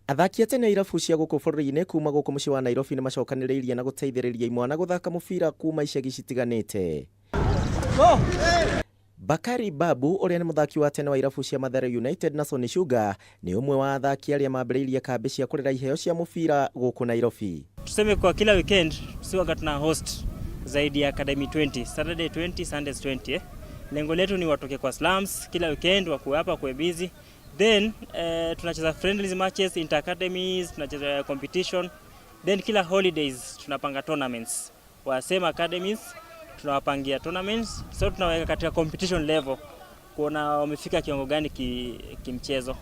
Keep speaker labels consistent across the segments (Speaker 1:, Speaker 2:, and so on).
Speaker 1: Athaki tene irabu cia guku bũrũri-inĩ kuma guku muciĩ wa Nairobi nĩ macokanĩrĩirie na guteithĩrĩria imwana guthaka mũbira kuma icagi citiganĩte. Bakari Babu ũrĩa nĩ mũthaki wa tene wa irabu cia Mathare United na Sony Sugar nĩ ũmwe wa athaki arĩa mambĩrĩirie kambi cia kũrera iheo cia mũbira guku Nairobi.
Speaker 2: Tuseme kwa kila weekend tusiwaga tuna host zaidi ya Academy 20, Saturday 20, Sundays 20. Lengo letu ni watoke kwa slums kila weekend wakuwe hapa kwa busy. Then tunacheza friendly matches, inter academies, tunacheza competition. Then kila holidays tunapanga tournaments. Wa same academies tunawapangia tournaments. So tunaweka katika competition level kuona wamefika kiwango gani kimchezo.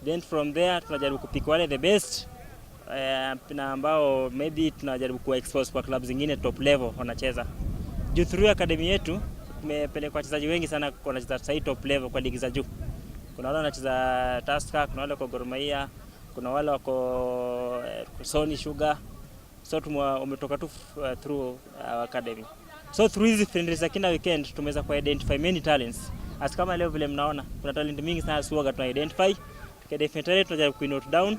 Speaker 2: Then from there tunajaribu kupick wale the best na ambao maybe tunajaribu kuwa expose kwa clubs zingine top level wanacheza. Juu through academy yetu tumepeleka wachezaji wengi sana wanacheza sasa top level kwa ligi za juu. Kuna wale wanacheza Tusker, kuna wale wako Gor Mahia, kuna wale wako Sony Sugar. So umetoka tu through our academy. So through hizi friendlies za kila weekend tumeweza ku identify many talents. As kama leo vile mnaona kuna talent mingi sana suaga tuna identify. Tukidefinitely tunajaribu ku note down.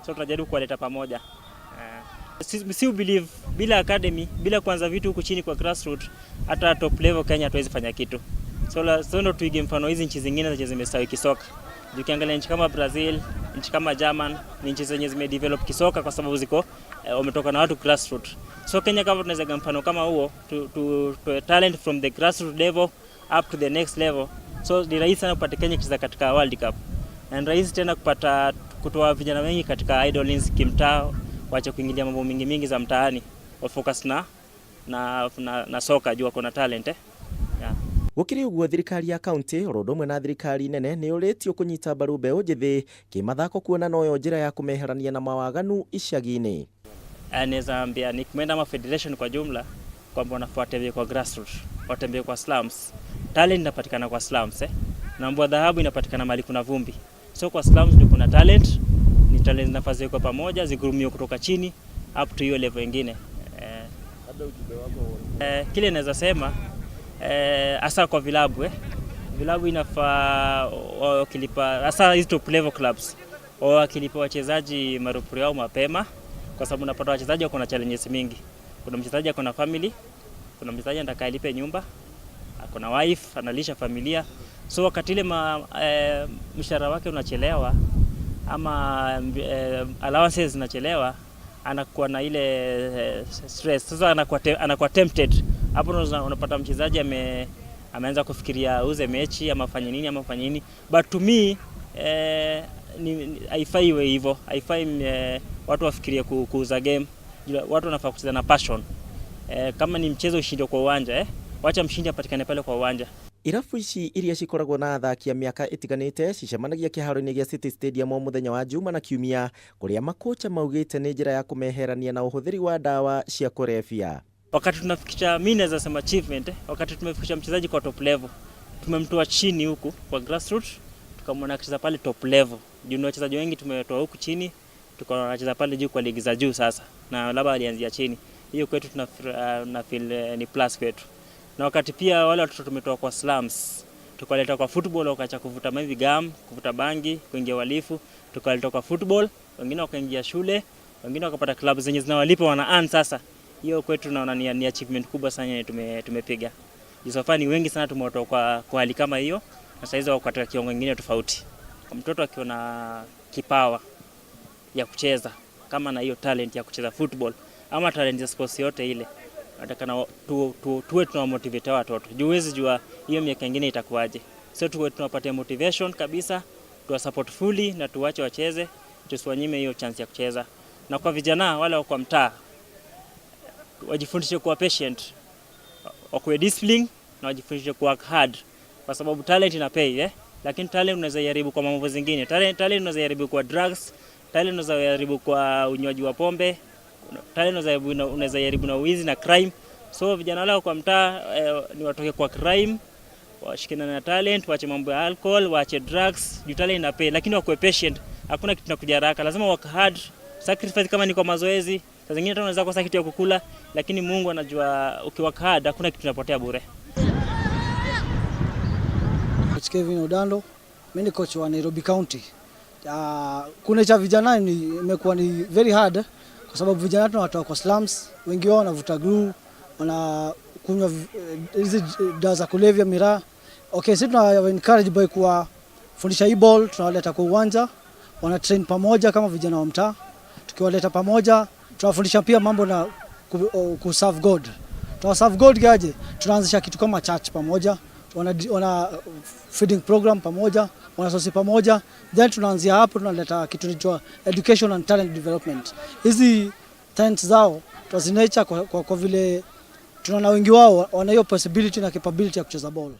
Speaker 2: So tunajaribu kuwaleta pamoja. Si believe bila academy, bila kuanza vitu huku chini kwa grassroots, hata top level Kenya hatuwezi fanya kitu. So ndo tuige mfano hizi nchi zingine zenye zimestawi kisoka. Ukiangalia nchi kama Brazil, nchi kama German, ni nchi zenye zimedevelop kisoka kwa sababu ziko wametoka na watu grassroots. So Kenya kama tunaweza mfano kama huo to talent from the grassroots level up to the next level. So ni rahisi sana kupata Kenya kiza katika World Cup. Na ni rahisi tena kupata kutoa vijana wengi katika idolins kimtaa, waache kuingilia mambo mingi za mtaani, wa focus na soka juu kuna talent
Speaker 1: Gukiri uguo thirikari ya county rodomwe na thirikari nene nĩ ũrĩtio kũnyita mbaru mbeũ njĩthĩ kĩmathako kuona noyo njĩra ya kũmeherania na mawaganu icagi-inĩ.
Speaker 2: Anaweza ambia ni kumenda ma federation kwa jumla kwamba wanafuatilia kwa grassroots, watembee kwa slums. Talent inapatikana kwa slums na mbwa dhahabu inapatikana mahali kuna vumbi. So kwa slums ndio kuna talent, ni talent nafasi kwa pamoja zigurumiwe kutoka chini up to hiyo level nyingine. Labda ujumbe wako kile naweza sema hasa kwa vilabu vilabu inafaa wakilipa hasa hizo top level clubs wakilipa wachezaji marupurupu yao mapema, kwa sababu unapata wachezaji wako na challenges mingi. Kuna mchezaji ako na family, kuna mchezaji anataka alipe nyumba, ako na wife analisha familia. So wakati ile mshahara wake unachelewa ama allowances zinachelewa, anakuwa na ile stress. Sasa anakuwa tempted. Hapo unapata mchezaji ameanza kufikiria uze mechi ama afanye nini. But to me haifai iwe hivyo. Haifai watu wafikirie kuuza game. Watu wanafaa kucheza na passion. Kama ni mchezo ushinde kwa uwanja wacha mshindi apatikane pale kwa uwanja.
Speaker 1: Irabu ici iria cikoragwo na athaki a miaka itiganite cicemanagia kĩharo-inĩ gĩa City Stadium o mũthenya wa Juma na Kiumia, kuria makocha maugĩte nĩ njĩra ya kũmeherania na ũhũthĩri wa dawa cia kũrebia.
Speaker 2: Wakati tunafikisha, mimi naweza sema achievement, wakati tumefikisha mchezaji kwa top level, tumemtoa chini huku kwa grassroots, tukamwona akicheza pale top level. Juu ni wachezaji wengi tumetoa huku chini, tukaona anacheza pale juu kwa ligi za juu sasa. Na labda alianzia chini. Hiyo kwetu tuna feel ni plus kwetu. Na wakati pia wale watoto tumetoa kwa slums, tukaleta kwa football, wakaacha kuvuta mavi gam, kuvuta bangi, kuingia uhalifu, tukaleta kwa football, wengine wakaingia shule, wengine wakapata club zenye zinawalipa wana earn sasa. Hiyo kwetu tunaona ni achievement kubwa sana tumepiga. Jisofani ni wengi sana tumewatoa kwa hali kama hiyo, na sasa hizo wako katika kiwango kingine tofauti. Mtoto akiwa na kipawa ya kucheza kama na hiyo talent ya kucheza football ama talent ya sports yote ile, nataka tuwe tunamotivate watoto. Huwezi jua hiyo miaka mingine itakuwaje. So tuwe tunapatia motivation kabisa, tuwa support fully na tuwache wacheze, tusiwanyime hiyo chance ya kucheza. Na kwa vijana wale wako mtaa, wajifundishe kuwa patient, wakuwe discipline na wajifundishe kuwa hard, kwa sababu talent ina pay lakini talent unaweza jaribu kwa mambo zingine. Talent unaweza jaribu kwa drugs, talent unaweza jaribu kwa unywaji wa pombe, talent unaweza jaribu na wizi na crime. So vijana wale kwa mtaa ni watoke kwa crime, washikane na talent, waache mambo ya alcohol, waache drugs. Juu talent ina pay, lakini wakuwe patient, hakuna kitu kinakuja haraka. Lazima work hard, sacrifice kama ni kwa mazoezi. Saa zingine tunaweza kosa kitu ya kukula, lakini Mungu anajua ukiwork hard hakuna kitu kinapotea bure.
Speaker 3: Coach Kevin Odando, mimi ni coach wa Nairobi County. Kuna cha vijana imekuwa ni very hard kwa sababu vijana tunatoka kwa slums, wengi wao wanavuta glue, wanakunywa hizi dawa za kulevya, miraa. Okay, sisi tuna encourage by kuwafundisha hii ball, tunawaleta kwa uwanja, wana train pamoja kama vijana wa mtaa. Tukiwaleta pamoja, tunawafundisha pia mambo na ku serve God. Tuna serve God gaje? Tunaanzisha kitu kama church pamoja, wana feeding program pamoja, wana sosi pamoja. Then tunaanzia hapo, tunaleta kitu kinaitwa education and talent development. Hizi talents zao tunazinecha kwa vile tunaona wengi wao wana hiyo possibility na capability ya kucheza ball.